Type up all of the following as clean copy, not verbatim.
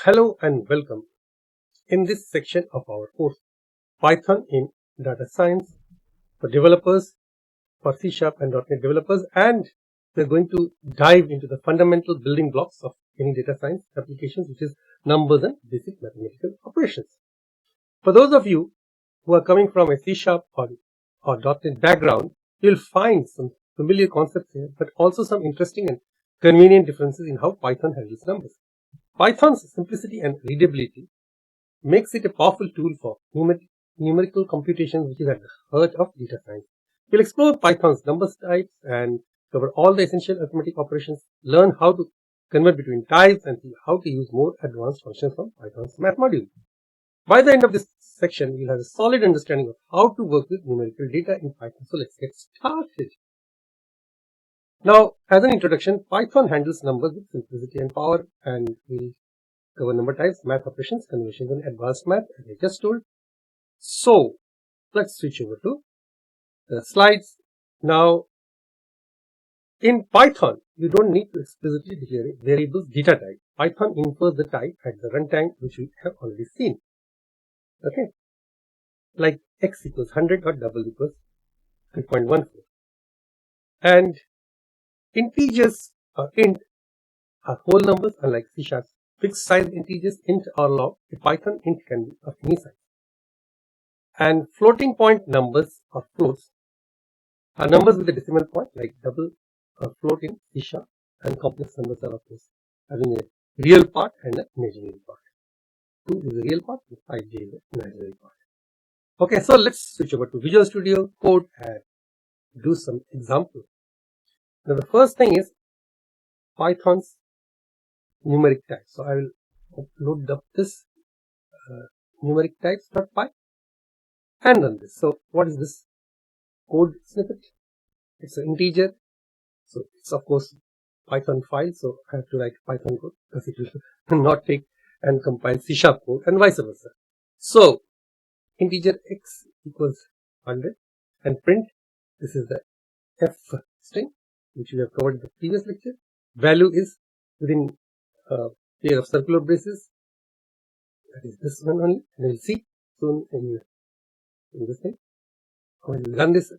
Hello and welcome. In this section of our course, Python in Data Science for developers, for C# and .NET developers, and we're going to dive into the fundamental building blocks of any data science applications, which is numbers and basic mathematical operations. For those of you who are coming from a C# or .NET background, you'll find some familiar concepts here, but also some interesting and convenient differences in how Python handles numbers. Python's simplicity and readability makes it a powerful tool for numerical computations, which is at the heart of data science. We'll explore Python's numbers types and cover all the essential arithmetic operations, learn how to convert between types, and see how to use more advanced functions from Python's math module. By the end of this section, we'll have a solid understanding of how to work with numerical data in Python. So let's get started. Now, as an introduction, Python handles numbers with simplicity and power, and we'll cover number types, math operations, conversions, and advanced math, as I just told. So let's switch over to the slides. Now, in Python, you don't need to explicitly declare a variable's data type. Python infers the type at the runtime, which we have already seen. Okay, like x equals 100 or double equals 3.14. And integers or int are whole numbers, unlike C#. Fixed size integers, int or log. A Python int can be of any size. And floating point numbers or floats are numbers with a decimal point, like double or float in C#, and complex numbers are, of course, having a real part and an imaginary part. 2 is a real part and 5j is an imaginary part. Okay, so let's switch over to Visual Studio Code and do some examples. Now, the first thing is Python's numeric types. So I will load up this numeric types.py and run this. So what is this code snippet? It's an integer. So it's of course Python file. So I have to write Python code because it will not take and compile C# code and vice versa. So integer x equals 100 and print. This is the f string which we have covered in the previous lecture. Value is within a pair of circular braces. That is this one only, and we'll see soon in this thing. I will run this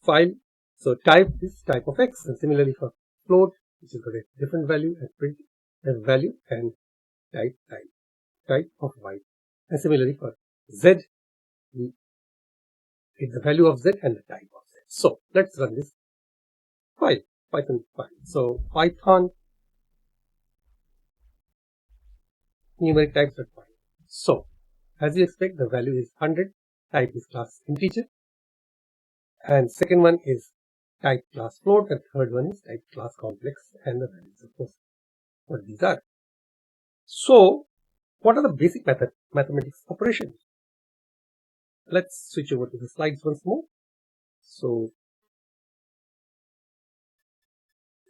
file. So type is type of x, and similarly for float, which has got a different value, and print a value and type of y. And similarly for z, we get the value of z and the type of z. So let's run this file, Python file. So Python numeric types.py. So as you expect, the value is 100, type is class integer, and second one is type class float, and third one is type class complex, and the values, of course, what these are. So what are the basic mathematics operations? Let's switch over to the slides once more. So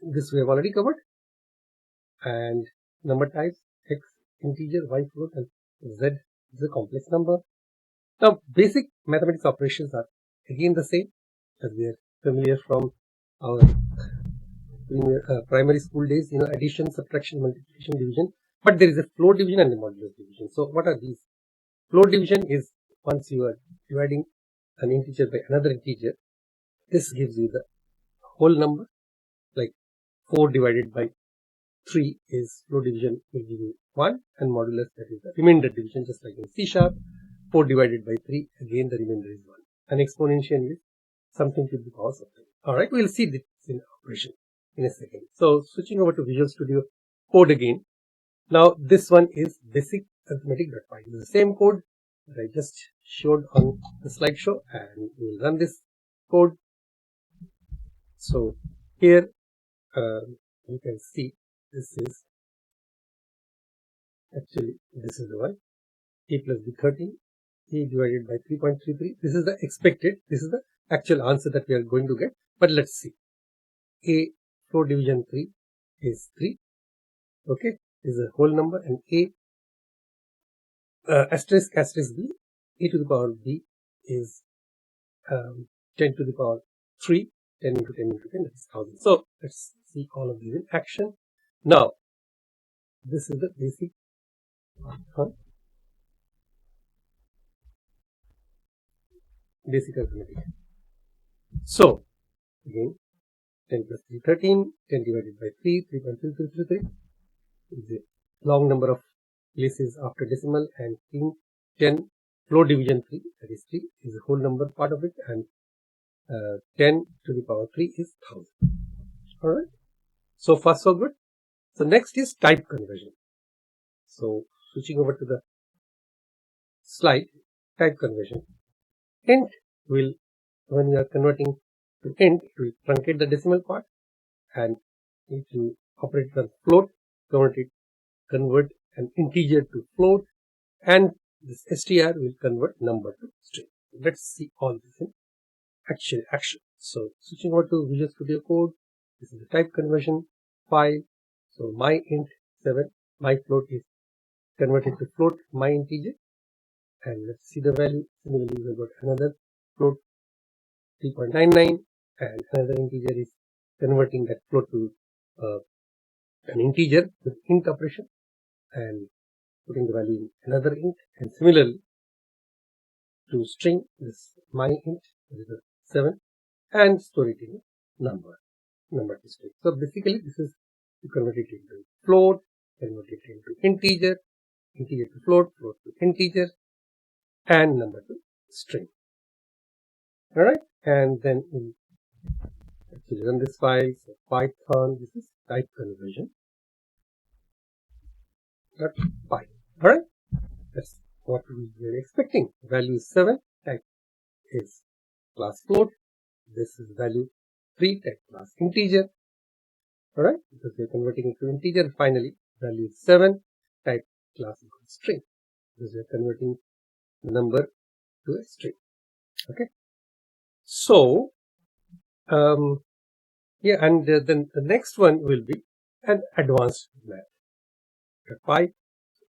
this we have already covered, and number types, x integer, y float, and z is a complex number. Now basic mathematics operations are again the same as we are familiar from our primary school days, addition, subtraction, multiplication, division, but there is a float division and a modulus division. So what are these? Float division is once you are dividing an integer by another integer, this gives you the whole number, like 4 divided by 3 is float division, will give you 1, and modulus, that is the remainder division, just like in C#, 4 divided by 3, again the remainder is 1. And exponential is something to the power something. Alright, we'll see this in operation in a second. So switching over to Visual Studio Code again. Now this one is basic arithmetic.py. This is the same code that I just showed on the slideshow, and we'll run this code. So here you can see this is the one, a plus b 13, a divided by 3.33. This is the expected, this is the actual answer that we are going to get, but let's see. A float division 3 is 3. Okay, is a whole number, and a asterisk b, a to the power b is 10 to the power 3, 10 into 10 into 10, that is 1000. So let's see all of these in action. Now this is the basic Python basic arithmetic. So again, 10 plus 3, 13, 10 divided by 3, 3.3333 is a long number of places after decimal, and 10 floor division 3, that is 3, is a whole number part of it, and 10 to the power 3 is 1000. Alright, so far so good. So next is type conversion. So switching over to the slide, type conversion. Int will, when you are converting to int, it will truncate the decimal part, and it will operate on float, convert an integer to float, and this str will convert number to string. Let's see all this in action. So switching over to Visual Studio Code, this is the type conversion file. So my int 7, my float is converted to float, my integer, and let's see the value. Similarly, we've got another float 3.99, and another integer is converting that float to an integer with int operation and putting the value in another int, and similarly to string, this my int, this is 7, and store it in number to string. So basically this is to convert it into float, convert it into integer to float to integer, and number to string. Alright, and then we'll actually run this file. So Python, this is type conversion. .py. Alright, that's what we were expecting. Value is 7, type is class float. This is value 3, type class integer. Alright, because we are converting it to integer. Finally, value is 7, type class equals string, because we are converting the number to a string. Okay, so yeah, and then the next one will be an advanced math. .py.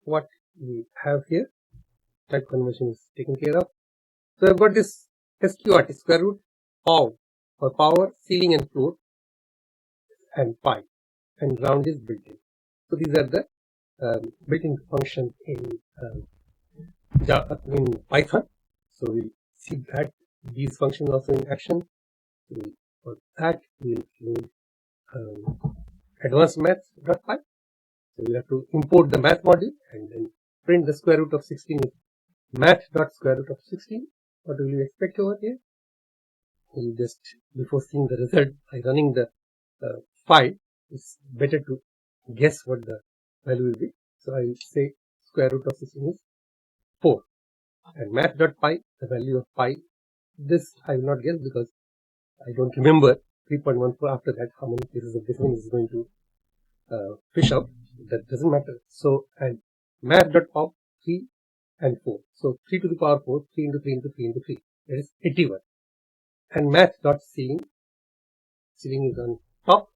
What we have here, type conversion is taken care of. So I've got this sqrt, square root of, for power, ceiling and float, and pi, and round is built in. So these are the built-in functions in Python. So we'll see that these functions also in action. So for that we'll use advanced math.py. So we'll have to import the math module and then print the square root of 16 is math.square root of 16. What will you expect over here? We'll just, before seeing the result by running the file, it's better to guess what the value will be. So I will say square root of 16 is 4, and math.py, the value of pi, this I will not guess because I don't remember 3.14. After that, how many places of decimal is going to fish out, that doesn't matter. So, and math.py 3 and 4, so 3 to the power 4, 3 into 3 into 3 into 3, that is 81. And math.ceiling, ceiling is on top,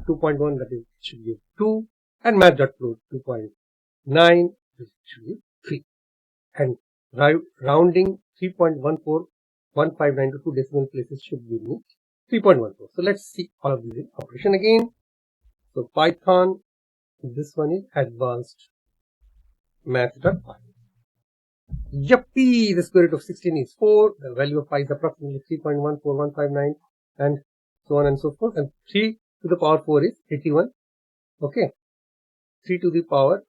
2.1, that is should give 2, and math.float 2.9, this should give 3, and rounding 3.14159 to 2 decimal places should give me 3.14. So let's see all of these in operation again. So Python, this one is advanced math.py. Yuppie, the square root of 16 is 4, the value of pi is approximately 3.14159, and so on and so forth, and 3 to the power 4 is 81. Okay, 3 to the power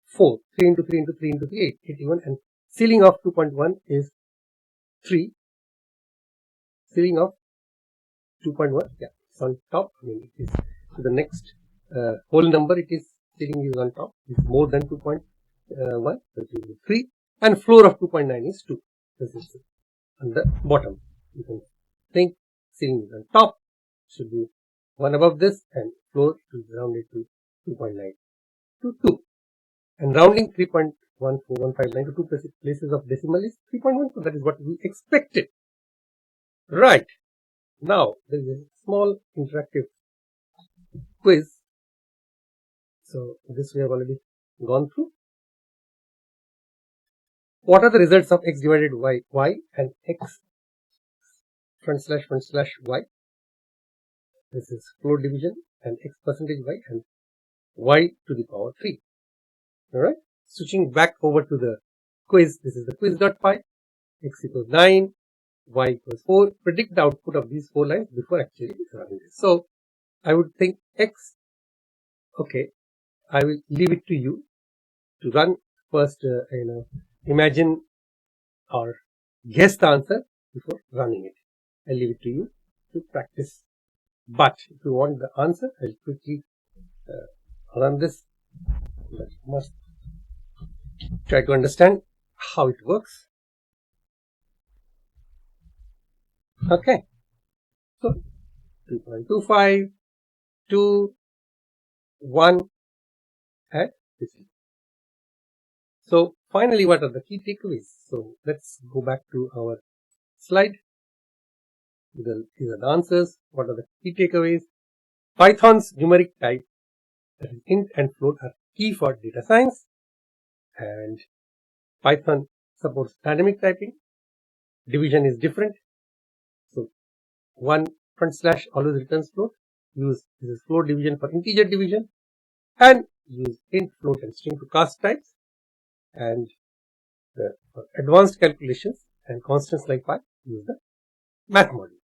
4, 3 into 3 into 3 into 3, 81, and ceiling of 2.1 is 3, ceiling of 2.1, yeah, it's on top. I mean, it is to the next whole number, it is ceiling is on top, it's more than 2.1, so it will be 3, and floor of 2.9 is 2. This is on the bottom. You can think ceiling is on top, should be 1 above this, and floor is rounded to 2.9 to 2. And rounding 3.14159 to 2 places of decimal is 3.1. So that is what we expected. Right. Now there is a small interactive quiz. So this we have already gone through. What are the results of x divided by y and x // y? This is float division, and x percentage y and y to the power 3. Alright. switching back over to the quiz. This is the quiz.py. X equals 9, y equals 4. Predict the output of these 4 lines before actually running this. So I would think X. Okay, I will leave it to you to run first. Imagine or guess the answer before running it. I'll leave it to you to practice. But if you want the answer, I'll quickly run this. But you must try to understand how it works. Okay, so 2.25, 2, 1, and this. So finally, what are the key takeaways? So let's go back to our slide. These are the answers. What are the key takeaways? Python's numeric type, that is int and float, are key for data science, and Python supports dynamic typing. Division is different. So one front slash always returns float. Use this is float division for integer division, and use int, float, and string to cast types. And for advanced calculations and constants like pi, use the math module.